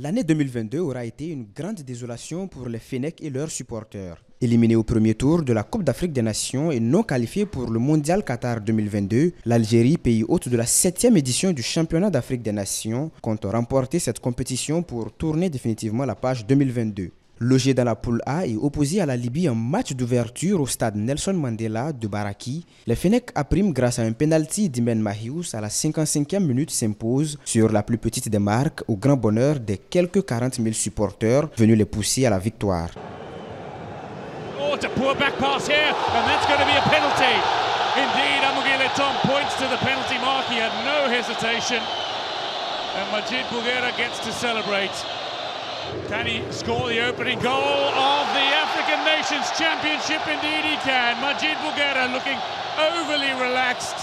L'année 2022 aura été une grande désolation pour les Fennecs et leurs supporters. Éliminés au premier tour de la Coupe d'Afrique des Nations et non qualifiés pour le Mondial Qatar 2022, l'Algérie, pays hôte de la 7e édition du Championnat d'Afrique des Nations, compte remporter cette compétition pour tourner définitivement la page 2022. Logé dans la poule A et opposé à la Libye en match d'ouverture au stade Nelson Mandela de Baraki, les Fennecs à prime grâce à un penalty d'Imen Mahious à la 55e minute s'imposent sur la plus petite des marques au grand bonheur des quelques 40 000 supporters venus les pousser à la victoire. Oh, it's a poor back pass here, and that's going to be a penalty. Indeed, Amougil Eto'o points to the penalty mark. He had no hesitation, and Majid Bouguera gets to celebrate. Can he score the opening goal of the African Nations Championship? Indeed he can. Majid Bouguera looking overly relaxed.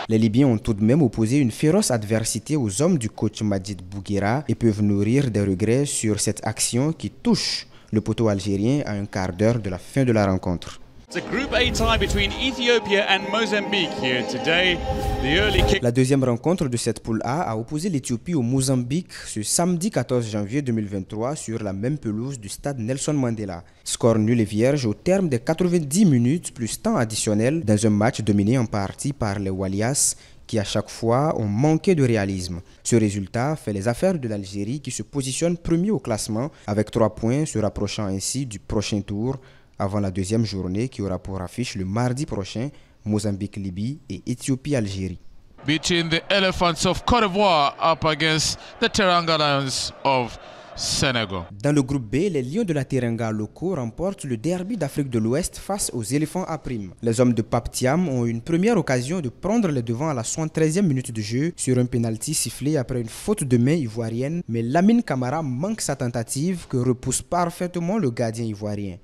Les Libyens ont tout de même opposé une féroce adversité aux hommes du coach Majid Bouguera et peuvent nourrir des regrets sur cette action qui touche le poteau algérien à un quart d'heure de la fin de la rencontre. It's a Group A tie between Ethiopia and Mozambique here today. The early kick. La deuxième rencontre de cette poule A opposé l'Éthiopie au Mozambique ce samedi 14 janvier 2023 sur la même pelouse du stade Nelson Mandela. Score nul et vierge au terme des 90 minutes plus temps additionnel dans un match dominé en partie par les Walias qui à chaque fois ont manqué de réalisme. Ce résultat fait les affaires de l'Algérie qui se positionne premier au classement avec 3 points, se rapprochant ainsi du prochain tour avant la deuxième journée qui aura pour affiche le mardi prochain Mozambique-Libye et Éthiopie-Algérie. Between the Elephants of Côte d'Ivoire up against the Teranga Lions of Senegal. Dans le groupe B, les Lions de la Teranga locaux remportent le derby d'Afrique de l'Ouest face aux éléphants à prime. Les hommes de Pape Thiam ont une première occasion de prendre les devants à la 73e minute de jeu sur un penalty sifflé après une faute de main ivoirienne, mais Lamine Camara manque sa tentative que repousse parfaitement le gardien ivoirien.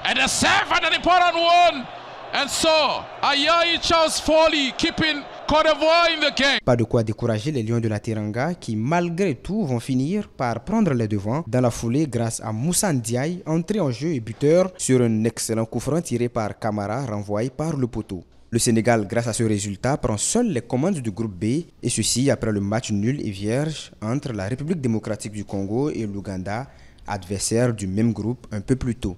And a save and an important one. And so, Ayayi Charles Foley keeping Côte d'Ivoire in the game. Pas de quoi décourager les Lions de la Teranga qui, malgré tout, vont finir par prendre les devants dans la foulée grâce à Moussa Ndiaye, entré en jeu et buteur sur un excellent coup franc tiré par Camara, renvoyé par le poteau. Le Sénégal, grâce à ce résultat, prend seul les commandes du groupe B, et ceci après le match nul et vierge entre la République démocratique du Congo et l'Ouganda, adversaires du même groupe un peu plus tôt.